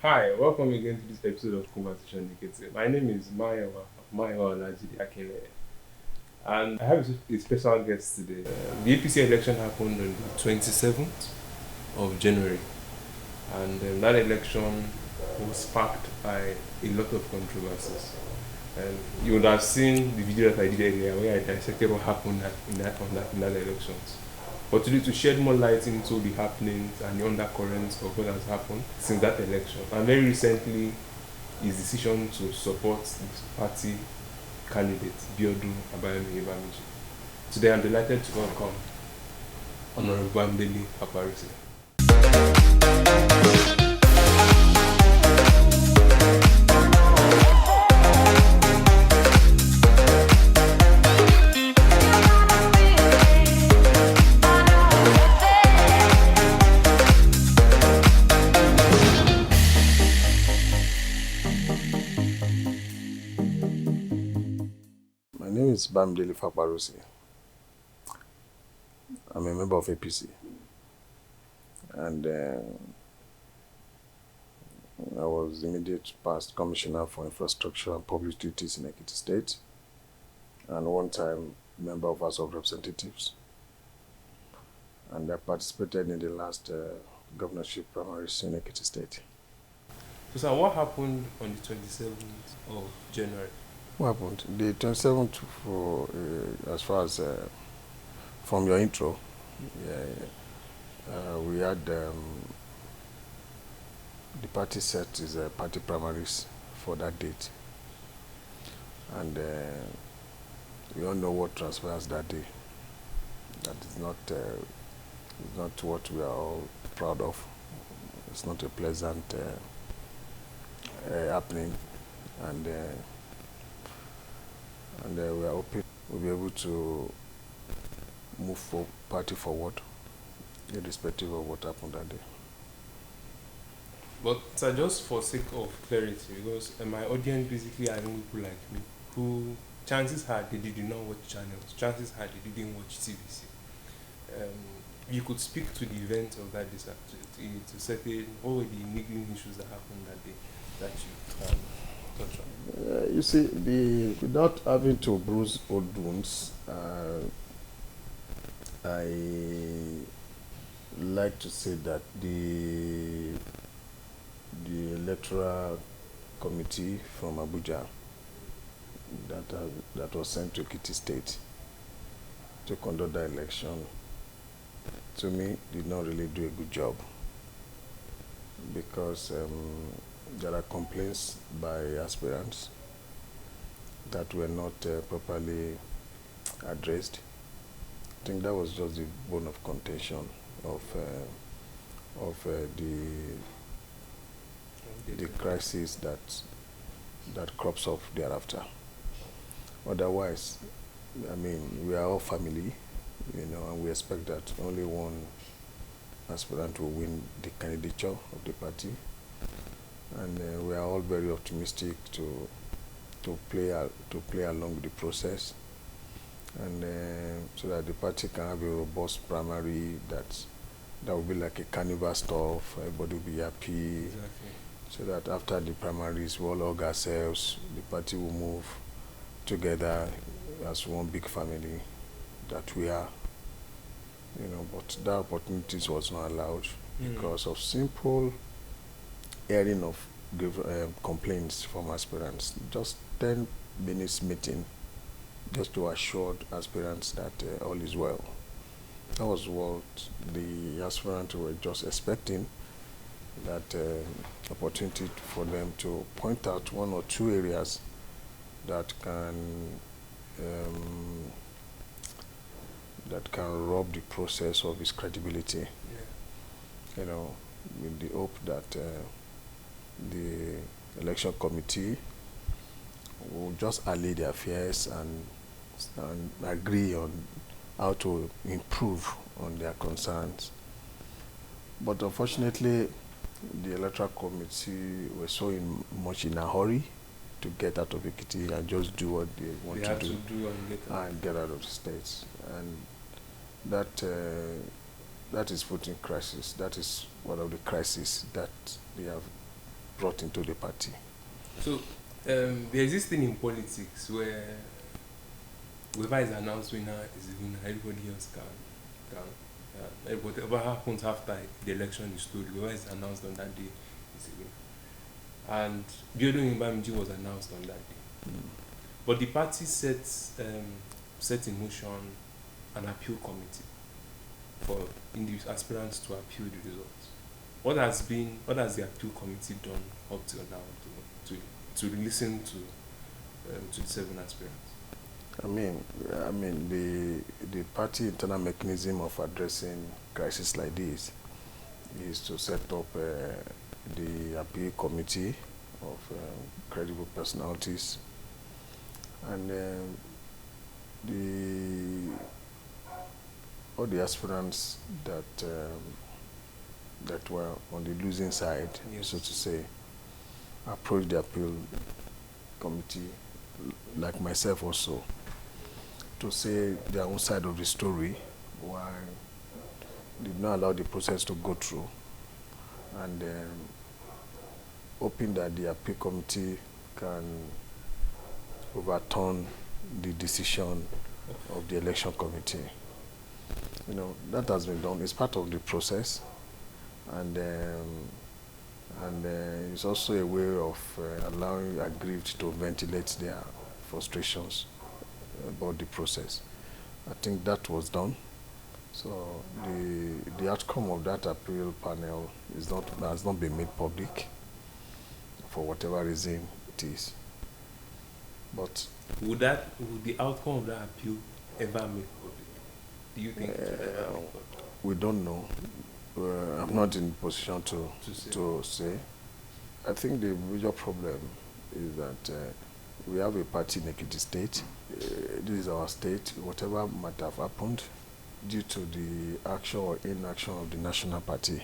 Hi, welcome again to this episode of Conversation Negative. My name is Mayowa Olajide Akele, and I have a special guest today. The APC election happened on the 27th of January, and that election was sparked by a lot of controversies. And you would have seen the video that I did earlier where I dissected what happened in that elections. But today to shed more light into the happenings and the undercurrents of what has happened since that election. And very recently his decision to support his party candidate, Biodun Oyebanji. Today I'm delighted to welcome Hon Bamidele Faparusi. My name is Bamidele Faparusi. I'm a member of APC, and I was immediate past Commissioner for Infrastructure and Public Utilities in Ekiti State, and one-time member of House of Representatives. And I participated in the last governorship primaries in Ekiti State. So sir, what happened on the 27th of January? What happened? The 27th, for as far as from your intro, we had the party set is party primaries for that date, and we all know what transpires that day. That is not what we are all proud of. It's not a pleasant happening, and we are hoping we'll be able to move party forward, irrespective of what happened that day. But sir, just for sake of clarity, because my audience basically are young people like me who chances are they did not watch channels, chances are they didn't watch TVC. You could speak to the event of that day, sir, to certain what were the niggling issues that happened that day that you touch on. You see, without having to bruise old wounds, I like to say that the Electoral Committee from Abuja that was sent to Ekiti State to conduct the election, to me, did not really do a good job, because there are complaints by aspirants that were not properly addressed. I think that was just the bone of contention of the crisis that crops up thereafter. Otherwise, I mean, we are all family, and we expect that only one aspirant will win the candidature of the party, and we are all very optimistic to play along with the process, and so that the party can have a robust primary that will be like a carnival stuff. Everybody will be happy. Exactly. So that after the primaries, we all hug ourselves. The party will move together as one big family that we are. But that opportunity was not allowed because of simple hearing of complaints from aspirants. Just 10 minutes meeting just to assure aspirants that all is well. That was what the aspirants were just expecting, that opportunity for them to point out one or two areas that can rob the process of its credibility. Yeah. With the hope that the election committee will just allay their fears and agree on how to improve on their concerns. But unfortunately, the electoral committee were so much in a hurry to get out of Ekiti and just do what they want They to had do, to do and get out of the states, and that is put in crisis. That is one of the crises that they have brought into the party. So there is this thing in politics where whoever is announced winner is the winner. Everybody else can. Whatever happens after the election is told. Whoever is announced on that day is the winner. And Biodun Oyebanji was announced on that day. But the party set in motion an appeal committee for aspirants to appeal the results. What has the appeal committee done up till now to listen to the 7 aspirants? I mean, the party internal mechanism of addressing crisis like this is to set up the appeal committee of credible personalities, and all the aspirants that were on the losing side, yes, so to say, approached the appeal committee, like myself also, to say their own side of the story, why did not allow the process to go through, and hoping that the appeal committee can overturn the decision of the election committee. You know, that has been done. It's part of the process, and it's also a way of allowing aggrieved to ventilate their frustrations about the process. I think that was done. So the outcome of that appeal panel has not been made public for whatever reason it is. But would the outcome of that appeal ever make public? Do you think it would ever make public? We don't know. I'm not in position to say. I think the major problem is that we have a party in Ekiti State. This is our state. Whatever might have happened, due to the action or inaction of the national party,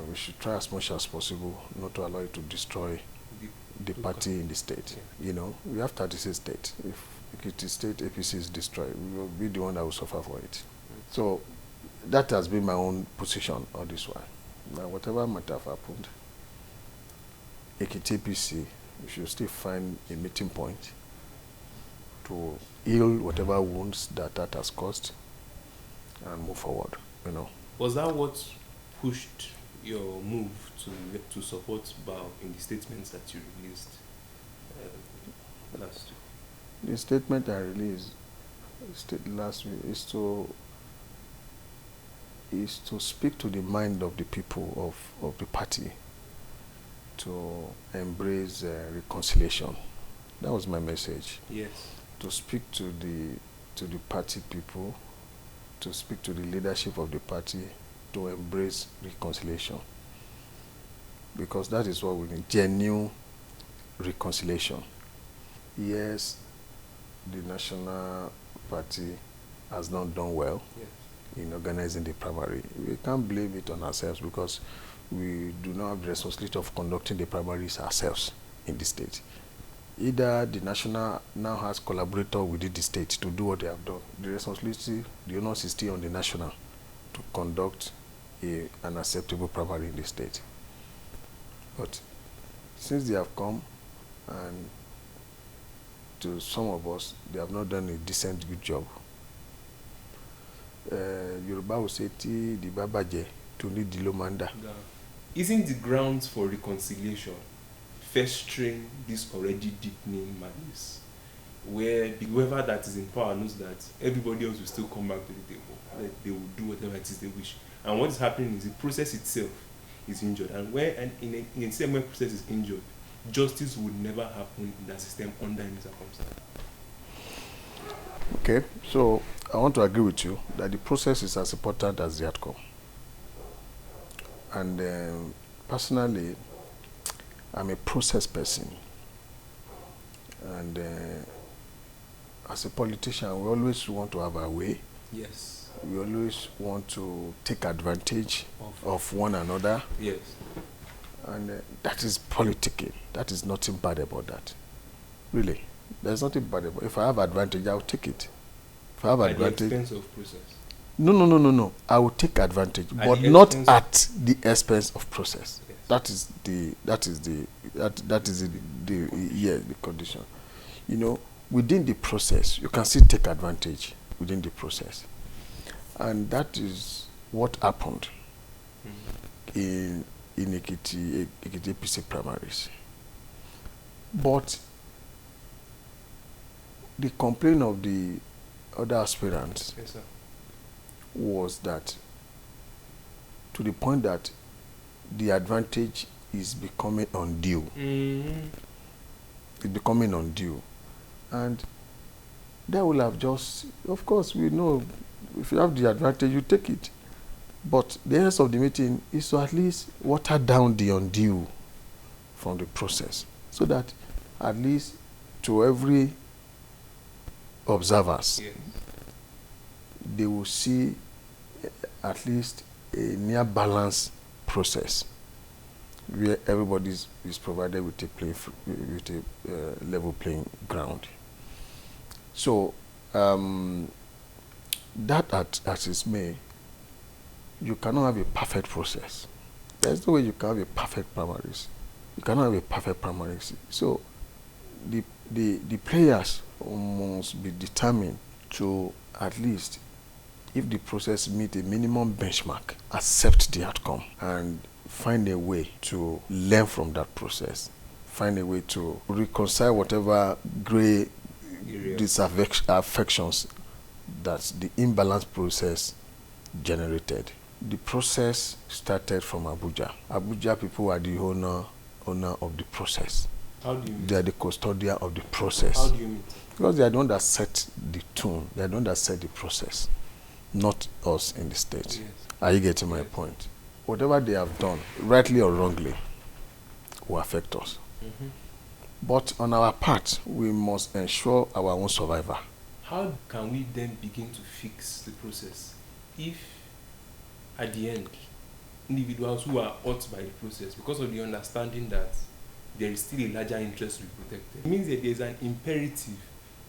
we should try as much as possible not to allow it to destroy the party in the state. Yeah. You know, we have 36 states. If Ekiti State APC is destroyed, we will be the one that will suffer for it. So that has been my own position on this one. Now, whatever might have happened, Ekiti APC, we should still find a meeting point to heal whatever wounds that has caused and move forward. You know. Was that what pushed your move to support Bao in the statements that you released last week? The statement I released last week is to speak to the mind of the people of the party to embrace reconciliation. That was my message. Yes. To speak to the party people, to speak to the leadership of the party, to embrace reconciliation. Because that is what we need, genuine reconciliation. Yes, the national party has not done well, yes, in organizing the primary. We can't blame it on ourselves because we do not have the responsibility of conducting the primaries ourselves in the state. Either the national now has collaborated within the state to do what they have done. The responsibility, the onus is still on the national to conduct an acceptable primary in the state. But since they have come, and to some of us, they have not done a decent, good job. Yoruba will say, "Ti di babaje to need the lomanda." Isn't the grounds for reconciliation festering this already deepening madness, where whoever that is in power knows that everybody else will still come back to the table, that they will do whatever it is they wish, and what is happening is the process itself is injured, and in the same way process is injured, justice would never happen in that system under any circumstance. Okay, so I want to agree with you that the process is as important as the outcome. And personally, I'm a process person. And as a politician, we always want to have our way. Yes. We always want to take advantage of one another. Yes. And that is politicking. That is nothing bad about that. Really. There's nothing bad about it. If I have advantage, I'll take it. If I have advantage. At the expense of process. No. I will take advantage, but not at the expense of process. Yes. That is the condition. You know, within the process, you can still take advantage within the process, and that is what happened in Ekiti APC primaries. But the complaint of the other aspirants was that, to the point that the advantage is becoming undue. It's becoming undue. And that will have just, of course, we know if you have the advantage, you take it. But the essence of the meeting is to at least water down the undue from the process, so that at least to every observers, they will see at least a near balanced process where everybody is provided with a level playing ground. So that as is may, you cannot have a perfect process. There's no way you can have a perfect primaries. You cannot have a perfect primaries. So the players must be determined to, at least, if the process meet a minimum benchmark, accept the outcome and find a way to learn from that process. Find a way to reconcile whatever gray disaffections that the imbalanced process generated. The process started from Abuja. Abuja people are the owner of the process. How do you mean? They are the custodian of the process. How do you mean? Because they are the one that set the tune. They are the one that set the process, not us in the state. Yes. Are you getting my point? Whatever they have done, rightly or wrongly, will affect us. But on our part, we must ensure our own survival. How can we then begin to fix the process if, at the end, individuals who are hurt by the process, because of the understanding that there is still a larger interest to be protected, it means that there is an imperative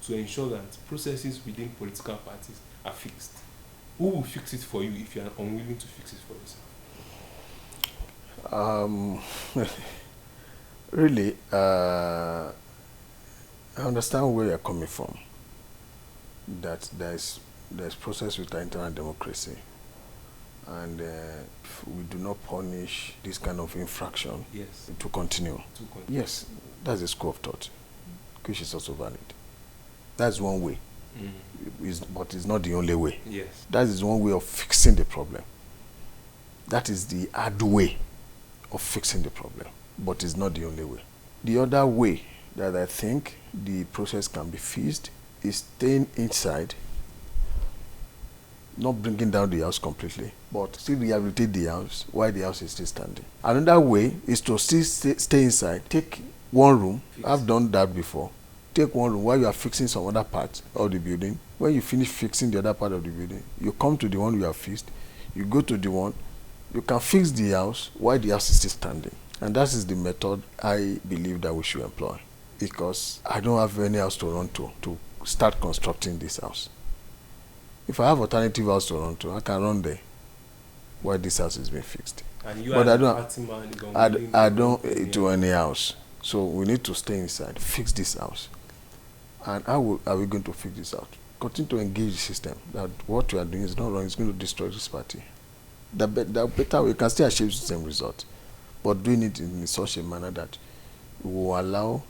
to ensure that processes within political parties are fixed? Who will fix it for you if you are unwilling to fix it for yourself? Really, I understand where you're coming from. That there's process with our internal democracy, and if we do not punish this kind of infraction, to continue. Yes, that's a school of thought, which is also valid. That's one way, but it's not the only way. Yes, that is one way of fixing the problem. That is the hard way of fixing the problem, but it's not the only way. The other way that I think the process can be fixed is staying inside, not bringing down the house completely, but still rehabilitate the house while the house is still standing. Another way is to still stay inside, take one room. I've done that before. Take one room while you are fixing some other part of the building. When you finish fixing the other part of the building, you come to the one you have fixed, you go to the one, you can fix the house while the house is still standing. And that is the method I believe that we should employ, because I don't have any house to run to start constructing this house. If I have alternative house to run to, I can run there while this house is being fixed. And you but I don't do any house. So we need to stay inside, fix this house. And how are we going to fix this out? Continue to engage the system. That what we are doing is not wrong, it's going to destroy this party. The better we can still achieve the same result, but doing it in such a manner that will allow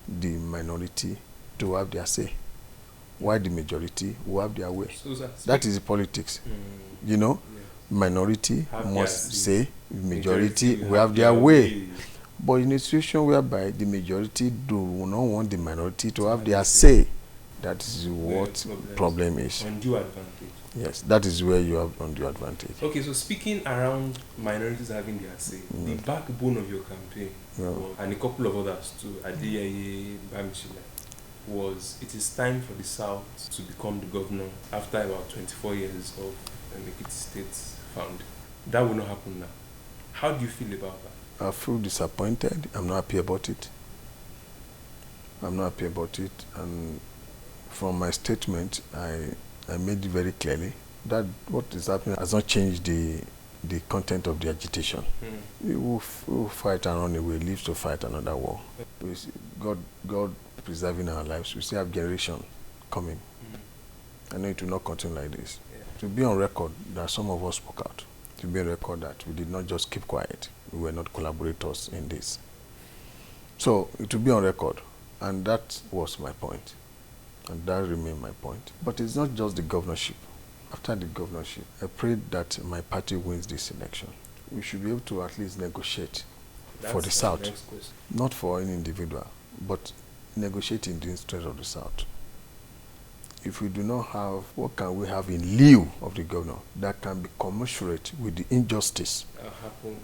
the minority to have their say, while the majority will have their way. So that is politics. You know, minority must say, majority will have their way. But in a situation whereby the majority do not want the minority to have their say, that is what problem is. Undue advantage. Yes, that is where you have undue advantage. Okay, so speaking around minorities having their say, the backbone of your campaign, and a couple of others too, Egbeyemi, Bamidele, was it is time for the South to become the governor after about 24 years of Ekiti State founding. That will not happen now. How do you feel about that? I feel disappointed. I'm not happy about it. And from my statement, I made it very clearly that what is happening has not changed the the content of the agitation. Who fight and run away lives to fight another war. We see God preserving our lives. We still have generation coming. I know it will not continue like this. To be on record that some of us spoke out. To be on record that we did not just keep quiet. We were not collaborators in this. So it will be on record. And that was my point. And that remained my point. But it's not just the governorship. After the governorship, I prayed that my party wins this election. We should be able to at least negotiate for the South. Not for any individual, but negotiate in the interest of the South. If we do not have, what can we have in lieu of the governor that can be commensurate with the injustice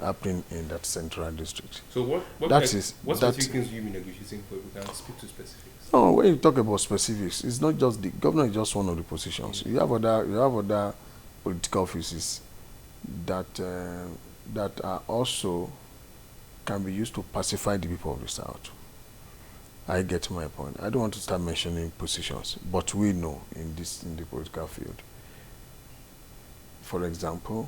happening in that central district? So what specific things will you be negotiating for? We can speak to specifics. No, when you talk about specifics, it's not just the governor is just one of the positions. You have other political offices that are also can be used to pacify the people of the South. I get my point. I don't want to start mentioning positions, but we know in the political field. For example,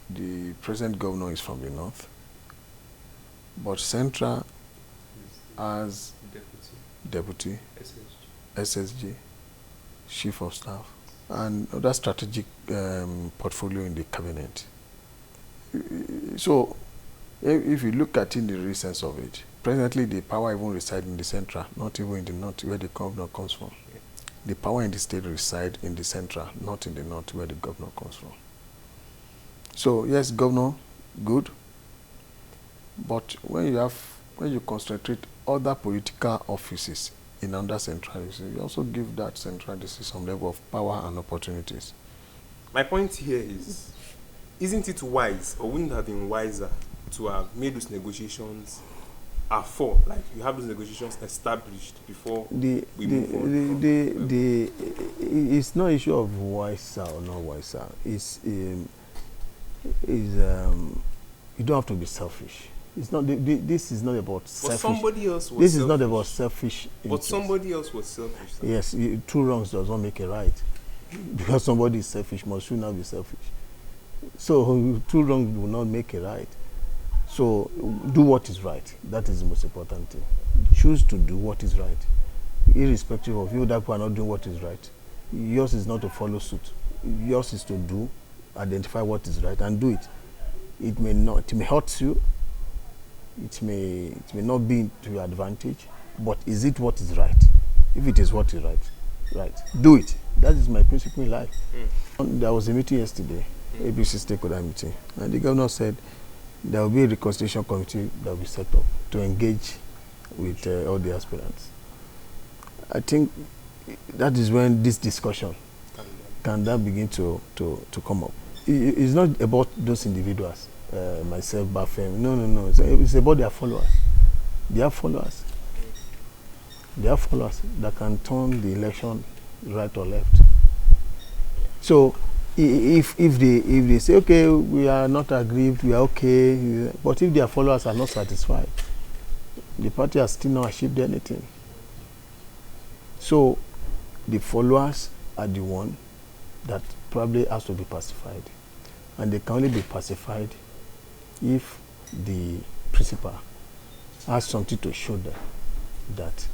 the present governor is from the north, but Central as deputy, SSG, chief of staff, and other strategic portfolio in the cabinet. So, if you look at in the real sense of it, presently the power even resides in the central, not even in the north where the governor comes from. The power in the state resides in the central, not in the north where the governor comes from. So yes, governor, good, but when you concentrate other political offices in under centralism, you also give that centralism some level of power and opportunities. My point here is, isn't it wise, or wouldn't it have been wiser to have made those negotiations afore, like you have those negotiations established before we move on? It's not issue of wiser or not wiser. You don't have to be selfish. It's not. This is not about selfish. But somebody else was. This is not about selfish. But somebody else was selfish. Yes, two wrongs does not make a right. Because somebody is selfish, must you not be selfish? So two wrongs will not make a right. So do what is right. That is the most important thing. Choose to do what is right, irrespective of you that people are not doing what is right. Yours is not to follow suit. Yours is to do, identify what is right, and do it. It may hurt you. It may not be to your advantage, but is it what is right? If it is what is right, do it. That is my principle in life. There was a meeting yesterday, APC stakeholder meeting, and the governor said there will be a reconciliation committee that will be set up to engage with all the aspirants. I think that is when this discussion can then begin to come up. It's not about those individuals. Myself, Bafem. No. It's about their followers. They have followers. They have followers that can turn the election right or left. So, if they say, okay, we are not aggrieved, we are okay, but if their followers are not satisfied, the party has still not achieved anything. So, the followers are the one that probably has to be pacified, and they can only be pacified if the principal has something to show them that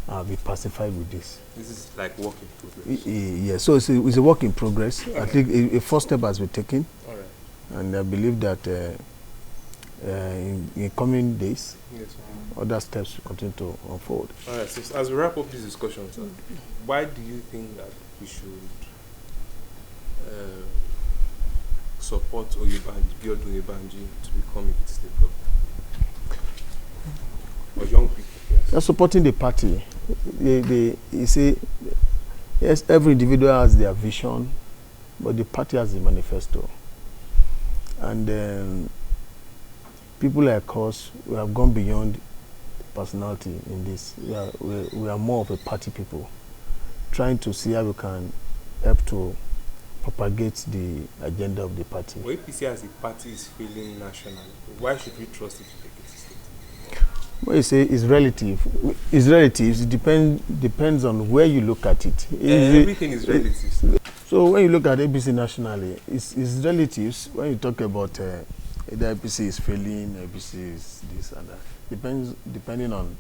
I'll be pacified with this. This is like work in progress. Yeah, so it's a work in progress. I think a first step has been taken. All right. And I believe that in coming days, other steps will continue to unfold. All right, so as we wrap up this discussion, sir, why do you think that we should support Biodun Oyebanji to become a state governor? Or young people? Yes. They're supporting the party. You see, yes, every individual has their vision, but the party has the manifesto. And people like us, we have gone beyond personality in this. We are more of a party people, trying to see how we can help to propagate the agenda of the party. Well, APC as a party is failing nationally. Why should we trust it to take it to state? Well, you say it's relative. It's relative. It depends on where you look at it. Everything is relative. So when you look at APC nationally, it's relatives. When you talk about the APC is failing, APC is this and that, depending on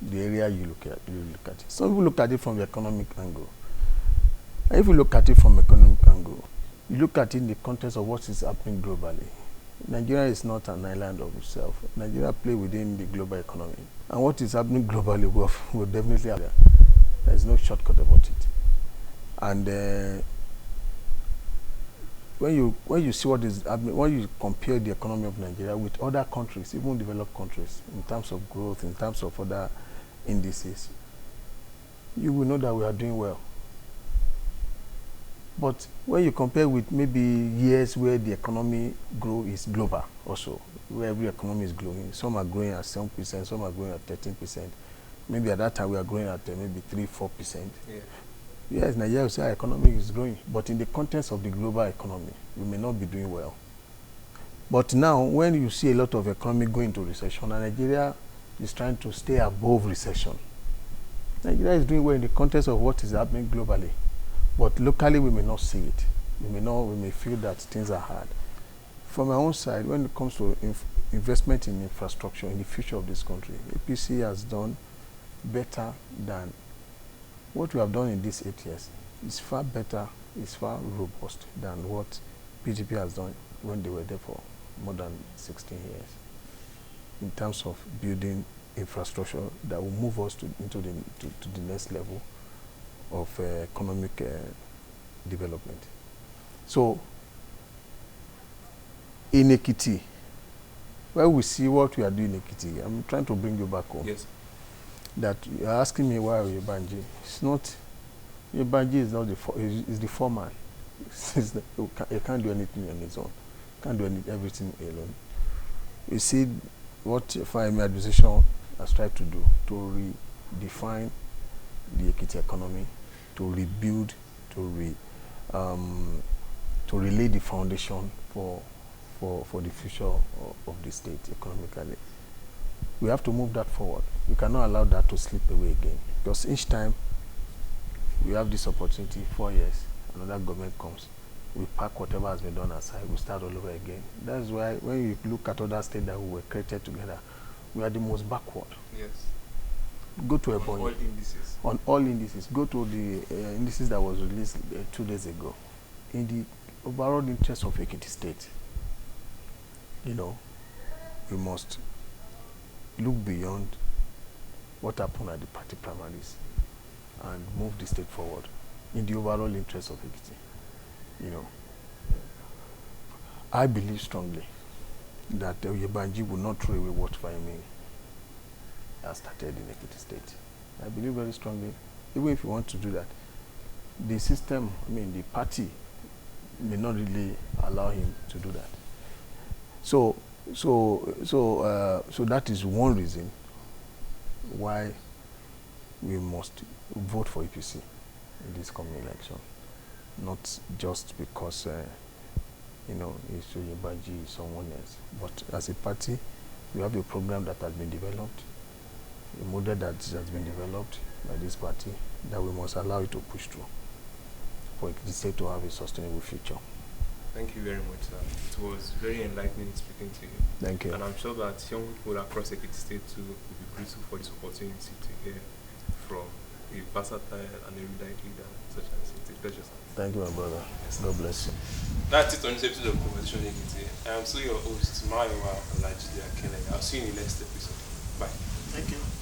the area you look at. it. Some people look at it from the economic angle. And if you look at it from economic angle, you look at it in the context of what is happening globally. Nigeria is not an island of itself. Nigeria plays within the global economy. And what is happening globally will definitely happen. There is no shortcut about it. And when you see what is happening, when you compare the economy of Nigeria with other countries, even developed countries, in terms of growth, in terms of other indices, you will know that we are doing well. But when you compare with maybe years where the economy growth is global also, where every economy is growing, some are growing at 7%, some are growing at 13%. Maybe at that time we are growing at maybe 3-4%. Yeah. Yes, Nigeria will say our economy is growing, but in the context of the global economy, we may not be doing well. But now, when you see a lot of economy going into recession, and Nigeria is trying to stay above recession, Nigeria is doing well in the context of what is happening globally. But locally, we may not see it. We may feel that things are hard. From my own side, when it comes to investment in infrastructure in the future of this country, APC has done better than what we have done in these 8 years. It's far better, it's far robust than what PDP has done when they were there for more than 16 years in terms of building infrastructure that will move us to the next level of economic development. So, in Ekiti, where we see what we are doing in Ekiti, I'm trying to bring you back home. Yes. That you're asking me why Oyebanji. It's not, Oyebanji is not is the foreman. He can't do anything on his own. Can't do everything alone. You see what FIME administration has tried to do to redefine the Ekiti economy, to rebuild, to relay the foundation for the future of the state economically. We have to move that forward. We cannot allow that to slip away again. Because each time we have this opportunity, 4 years, another government comes, we pack whatever has been done aside, we start all over again. That's why when you look at other states that we were created together, we are the most backward. Yes. Go to on all indices. On all indices. Go to the indices that was released 2 days ago. In the overall interest of Ekiti State, you know, we must look beyond what happened at the party primaries and move the state forward in the overall interest of Ekiti. You know, I believe strongly that Oyebanji will not throw away what FIME has started in Ekiti State. I believe very strongly, even if you want to do that, the system, the party may not really allow him to do that. So that is one reason why we must vote for APC in this coming election. Not just because, it's Oyebanji, someone else. But as a party, we have a program that has been developed, a model that has been developed by this party that we must allow it to push through for the state to have a sustainable future. Thank you very much, sir. It was very enlightening speaking to you. Thank you. And I'm sure that young people across Ekiti State too will be grateful for this opportunity to hear from a versatile and erudite leader such as it. It's a pleasure, sir. Thank you, my brother. Yes, God bless you. That's it on this episode of Conversation Ekiti. I am still your host, Mayowa Olajide Akele. I'll see you in the next episode. Bye. Thank you.